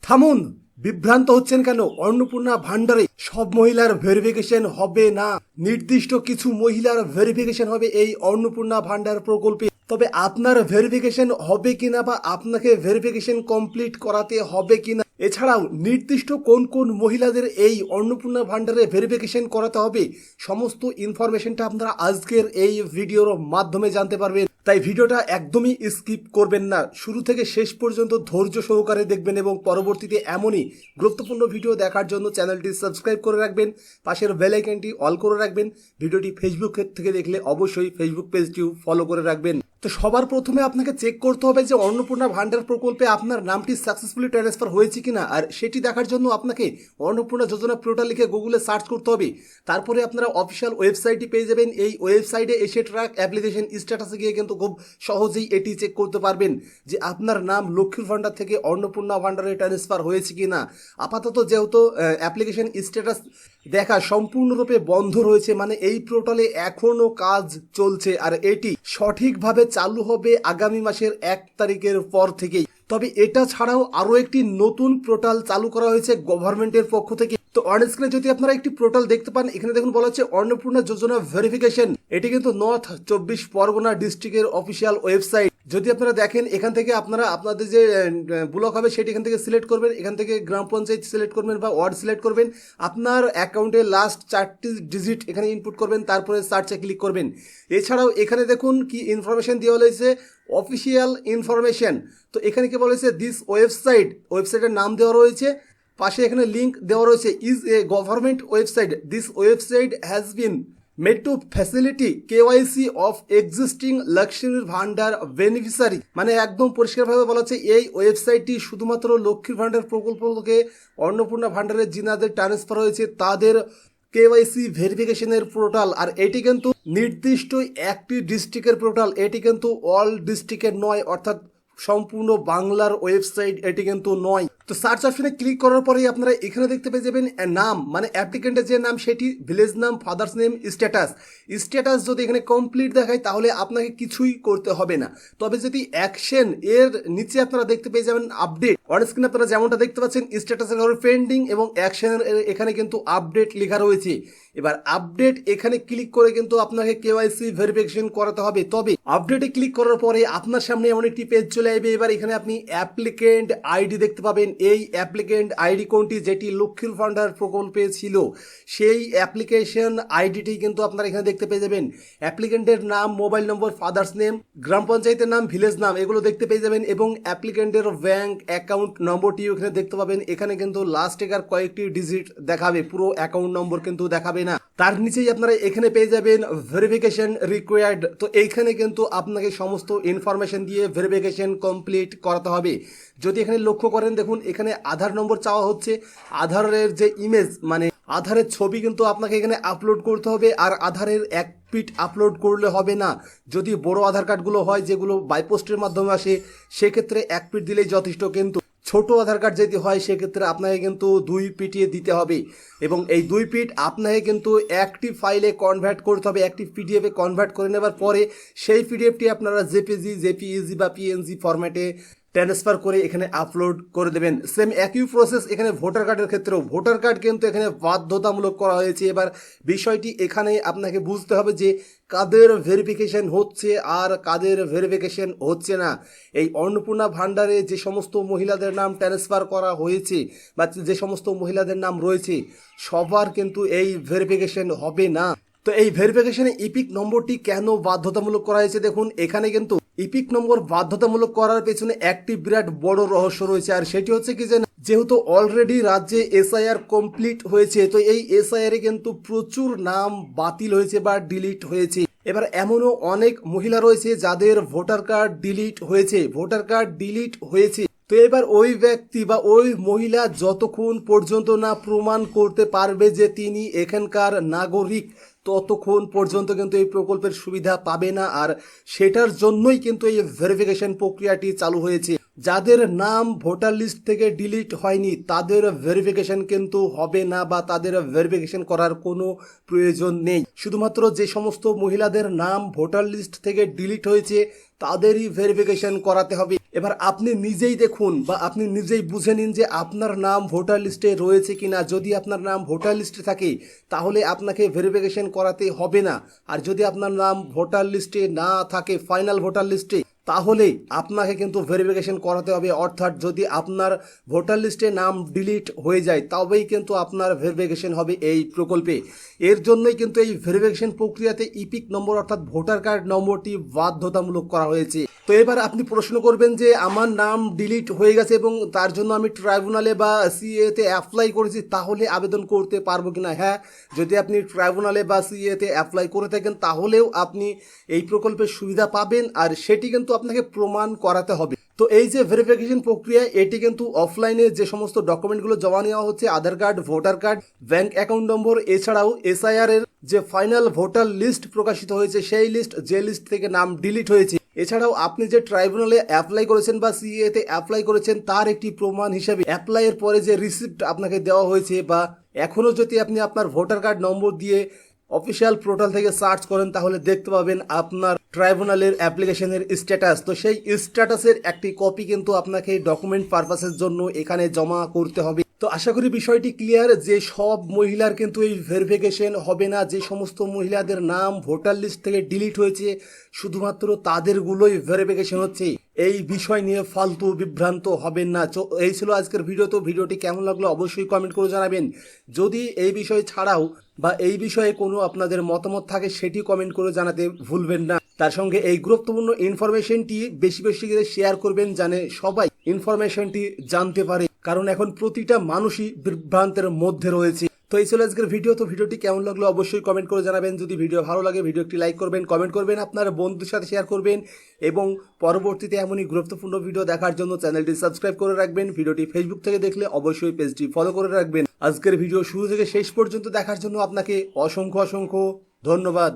থামুন, বিভ্রান্ত হচ্ছেন কেন? অন্নপূর্ণা ভান্ডারে সব মহিলার ভেরিফিকেশন হবে না। নির্দিষ্ট কিছু মহিলার ভেরিফিকেশন হবে এই অন্নপূর্ণা ভান্ডার প্রকল্পে। তবে আপনার ভেরিফিকেশন হবে কিনা বা আপনাকে ভেরিফিকেশন কমপ্লিট করাতে হবে কিনা, এছাড়াও নির্দিষ্ট কোন কোন মহিলাদের এই অন্নপূর্ণা ভান্ডারে ভেরিফিকেশন করাতে হবে, সমস্ত ইনফরমেশনটা আপনারা আজকের এই ভিডিওর মাধ্যমে জানতে পারবেন। তাই ভিডিওটা একদমই স্কিপ করবেন না, শুরু থেকে শেষ পর্যন্ত ধৈর্য সহকারে দেখবেন এবং পরবর্তীতে এমনই গুরুত্বপূর্ণ ভিডিও দেখার জন্য চ্যানেলটি সাবস্ক্রাইব করে রাখবেন, পাশের বেল আইকনটি অল করে রাখবেন। ভিডিওটি ফেসবুক থেকে দেখলে অবশ্যই ফেসবুক পেজটিও ফলো করে রাখবেন। তো সবার প্রথমে আপনাকে চেক করতে হবে যে অন্নপূর্ণা ভান্ডার প্রকল্পে আপনার নামটি সাকসেসফুলি ট্রান্সফার হয়েছে কিনা। আর সেটি দেখার জন্য আপনাকে অন্নপূর্ণা যোজনা পোর্টাল লিখে গুগলে সার্চ করতে হবে। তারপরে আপনারা অফিসিয়াল ওয়েবসাইটটি পেয়ে যাবেন। এই ওয়েবসাইটে এসে ট্র্যাক অ্যাপ্লিকেশন স্ট্যাটাসে গিয়ে কিন্তু খুব সহজেই এটি চেক করতে পারবেন যে আপনার নাম লক্ষ্মীর ভান্ডার থেকে অন্নপূর্ণা ভান্ডারে ট্রান্সফার হয়েছে কিনা। আপাতত যেহেতু অ্যাপ্লিকেশন স্ট্যাটাস দেখা সম্পূর্ণরূপে বন্ধ রয়েছে, মানে এই পোর্টালে এখনও কাজ চলছে আর এটি সঠিকভাবে চালু হবে আগামী মাসের 1 তারিখের পর থেকেই। তবে এটা ছাড়াও আরও একটি নতুন পোর্টাল চালু করা হয়েছে গভর্নমেন্টের পক্ষ থেকে। তো অন স্ক্রিনে যদি আপনারা একটি পোর্টাল দেখতে পান, এখানে দেখুন বলা হচ্ছে অন্নপূর্ণা যোজনা ভেরিফিকেশন। এটি কিন্তু নর্থ 24 পরগনা ডিস্ট্রিক্টের অফিসিয়াল ওয়েবসাইট। যদি আপনারা দেখেন, এখান থেকে আপনারা আপনাদের যে ব্লক হবে সেটি এখান থেকে সিলেক্ট করবেন, এখান থেকে গ্রাম পঞ্চায়েত সিলেক্ট করবেন বা ওয়ার্ড সিলেক্ট করবেন, আপনার অ্যাকাউন্টের লাস্ট 4টি ডিজিট এখানে ইনপুট করবেন, তারপরে সার্চে ক্লিক করবেন। এছাড়াও এখানে দেখুন কি ইনফরমেশন দেওয়া হয়েছে, অফিসিয়াল ইনফরমেশন। তো এখানে কি বলা হয়েছে, দিস ওয়েবসাইটের নাম দেওয়া রয়েছে, পাশে এখানে লিঙ্ক দেওয়া রয়েছে, is a government website, this website has been made to facility KYC of existing লক্ষ্মীর ভান্ডার বেনিফিশিয়ারি। মানে একদম পরিষ্কারভাবে বলা হচ্ছে এই ওয়েবসাইটটি শুধুমাত্র লক্ষ্মীর ভান্ডার প্রকল্প থেকে অন্নপূর্ণা ভান্ডারের যিনাদের ট্রান্সফার হয়েছে তাদের কেওয়াইসি ভেরিফিকেশনের পোর্টাল। আর এটি কিন্তু নির্দিষ্ট একটি ডিস্ট্রিক্টের পোর্টাল, এটি কিন্তু অল ডিস্ট্রিক্টের নয়, অর্থাৎ সম্পূর্ণ বাংলার ওয়েবসাইট এটি কিন্তু নয়। তো সার্চ অপশনে ক্লিক করার পরেই আপনারা এখানে দেখতে পেয়ে যাবেন নাম, মানে অ্যাপ্লিকেন্টের যে নাম সেটি, ভিলেজ নাম, ফাদার্স নেম, স্ট্যাটাস যদি এখানে কমপ্লিট দেখায় তাহলে আপনাকে কিছুই করতে হবে না। তবে যদি অ্যাকশন এর নিচে আপনারা দেখতে পেয়ে যাবেন আপডেট, অন স্ক্রিনে আপনারা যেমনটা দেখতে পাচ্ছেন স্ট্যাটাসের ঘরে পেন্ডিং এবং অ্যাকশনের এখানে কিন্তু আপডেট লেখা রয়েছে। এবার আপডেট এখানে ক্লিক করে কিন্তু আপনাকে কেওয়াইসি ভেরিফিকেশন করাতে হবে। তবে আপডেটে ক্লিক করার পরে আপনার সামনে এমন একটি পেজ চলে আসবে। এবার এখানে আপনি অ্যাপ্লিকেন্ট আইডি দেখতে পাবেন। এই অ্যাপ্লিকেন্ট আইডি কোনটি, যেটি লক্ষ্মীর ভান্ডার প্রকল্পে ছিল সেই অ্যাপ্লিকেশন আইডিটি কিন্তু আপনারা এখানে দেখতে পেয়ে যাবেন। অ্যাপ্লিকেন্টের নাম, মোবাইল নম্বর, ফাদার্স নেম, গ্রাম পঞ্চায়েতের নাম, ভিলেজ নাম, এগুলো দেখতে পেয়ে যাবেন এবং অ্যাপ্লিকেন্টের ব্যাংক অ্যাকাউন্ট নম্বরটিও এখানে দেখতে পাবেন। এখানে কিন্তু লাস্ট এগার কয়েকটি ডিজিট দেখাবে, পুরো অ্যাকাউন্ট নম্বর কিন্তু দেখাবে না। তার নিচেই আপনারা এখানে পেয়ে যাবেন ভেরিফিকেশন রিকোয়ার্ড। তো এইখানে কিন্তু আপনাকে সমস্ত ইনফরমেশন দিয়ে ভেরিফিকেশন কমপ্লিট করাতে হবে। যদি এখানে লক্ষ্য করেন, দেখুন এখানে আধার নম্বর চাওয়া হচ্ছে, আধারের যে ইমেজ মানে আধারের ছবি কিন্তু আপনাকে এখানে আপলোড করতে হবে। আর আধারের 1 পিট আপলোড করলে হবে না, যদি বড় আধার কার্ডগুলো হয় যেগুলো বাইপোস্টের মাধ্যমে আসে সেক্ষেত্রে 1 পিট দিলেই যথেষ্ট। কিন্তু ছোট আধার কার্ড যদি হয় সেক্ষেত্রে আপনাকে কিন্তু 2 পিটিয়ে দিতে হবে এবং এই 2 পিট আপনাকে কিন্তু একটি ফাইলে কনভার্ট করতে হবে, একটি পিডিএফে কনভার্ট করে নেবার পরে সেই পিডিএফটি আপনারা জেপিইজি বা পিএনজি ফরম্যাটে ট্রান্সফার করে এখানে আপলোড করে দেবেন। সেম একই প্রসেস এখানে ভোটার কার্ডের ক্ষেত্রেও, ভোটার কার্ড কিন্তু এখানে বাধ্যতামূলক করা হয়েছে। এবার বিষয়টি এখানে আপনাকে বুঝতে হবে যে কাদের ভেরিফিকেশন হচ্ছে আর কাদের ভেরিফিকেশন হচ্ছে না। এই অন্নপূর্ণা ভান্ডারে যে সমস্ত মহিলাদের নাম ট্রান্সফার করা হয়েছে বা যে সমস্ত মহিলাদের নাম রয়েছে সবার কিন্তু এই ভেরিফিকেশন হবে না। তো এই ভেরিফিকেশনে ইপিক নম্বরটি কেন বাধ্যতামূলক করা হয়েছে, দেখুন এখানে কিন্তু ইপিক নম্বর বাধ্যতামূলক করার পেছনে একটি বিরাট বড় রহস্য রয়েছে। আর সেটি হচ্ছে কি, যেহেতু অলরেডি রাজ্যে এসআইআর কমপ্লিট হয়েছে, তো এই এসআইআর এ কিন্তু প্রচুর নাম বাতিল হয়েছে বা ডিলিট হয়েছে। এবার এমনও অনেক মহিলা রয়েছে যাদের ভোটার কার্ড ডিলিট হয়েছে। তো এবার ওই ব্যক্তি বা ওই মহিলা যতক্ষণ পর্যন্ত না প্রমাণ করতে পারবে যে তিনি এখানকার নাগরিক, ততক্ষণ পর্যন্ত কিন্তু এই প্রকল্পের সুবিধা পাবে না। আর সেটার জন্যই কিন্তু এই ভেরিফিকেশন প্রক্রিয়াটি চালু হয়েছে। যাদের নাম ভোটার লিস্ট থেকে ডিলিট হয়নি তাদের ভেরিফিকেশন কিন্তু হবে না বা তাদের ভেরিফিকেশন করার কোনো প্রয়োজন নেই। শুধুমাত্র যে সমস্ত মহিলাদের নাম ভোটার লিস্ট থেকে ডিলিট হয়েছে তাদেরই ভেরিফিকেশন করাতে হবে। এবার আপনি নিজেই দেখুন বা আপনি নিজেই বুঝে নিন যে আপনার নাম ভোটার লিস্টে রয়েছে কিনা। যদি আপনার নাম ভোটার লিস্টে থাকে তাহলে আপনাকে ভেরিফিকেশন করাতে হবে না, আর যদি আপনার নাম ভোটার লিস্টে না থাকে ফাইনাল ভোটার লিস্টে তাহলে আপনাকে কিন্তু ভেরিফিকেশন করাতে হবে। অর্থাৎ যদি আপনার ভোটার লিস্টে নাম ডিলিট হয়ে যায় তবেই কিন্তু আপনার ভেরিফিকেশন হবে এই প্রকল্পে। এর জন্যই কিন্তু এই ভেরিফিকেশন প্রক্রিয়াতে ইপিক নম্বর অর্থাৎ ভোটার কার্ড নম্বরটি বাধ্যতামূলক করা হয়েছে। তো এবার আপনি প্রশ্ন করবেন যে আমার নাম ডিলিট হয়ে গেছে এবং তার জন্য আমি ট্রাইব্যুনালে বা সিএতে অ্যাপ্লাই করেছি, তাহলে আবেদন করতে পারবো কিনা? হ্যাঁ, যদি আপনি ট্রাইব্যুনালে বা সিএতে অ্যাপ্লাই করে থাকেন তাহলেও আপনি এই প্রকল্পের সুবিধা পাবেন, আর সেটি কিন্তু আপনাকে প্রমাণ করাতে হবে। তো এই যে ভেরিফিকেশন প্রক্রিয়া এটি কিন্তু অফলাইনে যে সমস্ত ডকুমেন্টগুলো জমা নেওয়া হচ্ছে Aadhaar card, voter card, bank account number, এছাড়াও এসআইআর এর যে ফাইনাল ভোটার লিস্ট প্রকাশিত হয়েছে সেই লিস্ট, যে লিস্ট থেকে নাম ডিলিট হয়েছে, এছাড়াও আপনি যে ট্রাইব্যুনালে অ্যাপ্লাই করেছেন বা সিএতে অ্যাপ্লাই করেছেন তার একটি প্রমাণ হিসেবে অ্যাপ্লাইয়ের পরে যে রিসিপ্ট আপনাকে দেওয়া হয়েছে, বা এখনও যদি আপনি আপনার ভোটার কার্ড নম্বর দিয়ে অফিসিয়াল পোর্টাল থেকে সার্চ করেন তাহলে দেখতে পাবেন আপনার ট্রাইব্যুনালের অ্যাপ্লিকেশনের স্ট্যাটাস। তো সেই স্ট্যাটাসের একটি কপি কিন্তু আপনাকে ডকুমেন্ট পারপাসের জন্য এখানে জমা করতে হবে। তো আশা করি বিষয়টি ক্লিয়ার যে সব মহিলার কিন্তু এই ভেরিফিকেশন হবে না। যে সমস্ত মহিলাদের নাম ভোটার লিস্ট থেকে ডিলিট হয়েছে শুধুমাত্র তাদেরগুলোই ভেরিফিকেশন হচ্ছে। এই বিষয় নিয়ে ফালতু বিভ্রান্ত হবেন না। এই ছিল আজকের ভিডিও। তো ভিডিওটি কেমন লাগলো অবশ্যই কমেন্ট করে জানাবেন। যদি এই বিষয় ছাড়াও বা এই বিষয়ে কোনো আপনাদের মতামত থাকে সেটি কমেন্ট করে জানাতে ভুলবেন না। তার সঙ্গে এই গুরুত্বপূর্ণ ইনফরমেশনটি বেশি বেশি করে শেয়ার করবেন যেন সবাই ইনফরমেশনটি জানতে পারে, কারণ এখন প্রতিটা মানুষই বিভ্রান্তের মধ্যে রয়েছে। তো এই ছিল আজকের ভিডিও। তো ভিডিওটি কেমন লাগলো অবশ্যই কমেন্ট করে জানাবেন। যদি ভিডিও ভালো লাগে ভিডিও একটি লাইক করবেন, কমেন্ট করবেন, আপনার বন্ধুদের সাথে শেয়ার করবেন এবং পরবর্তীতে এমনই গুরুত্বপূর্ণ ভিডিও দেখার জন্য চ্যানেলটি সাবস্ক্রাইব করে রাখবেন। ভিডিওটি ফেসবুক থেকে দেখলে অবশ্যই পেজটি ফলো করে রাখবেন। আজকের ভিডিও শুরু থেকে শেষ পর্যন্ত দেখার জন্য আপনাকে অসংখ্য অসংখ্য ধন্যবাদ।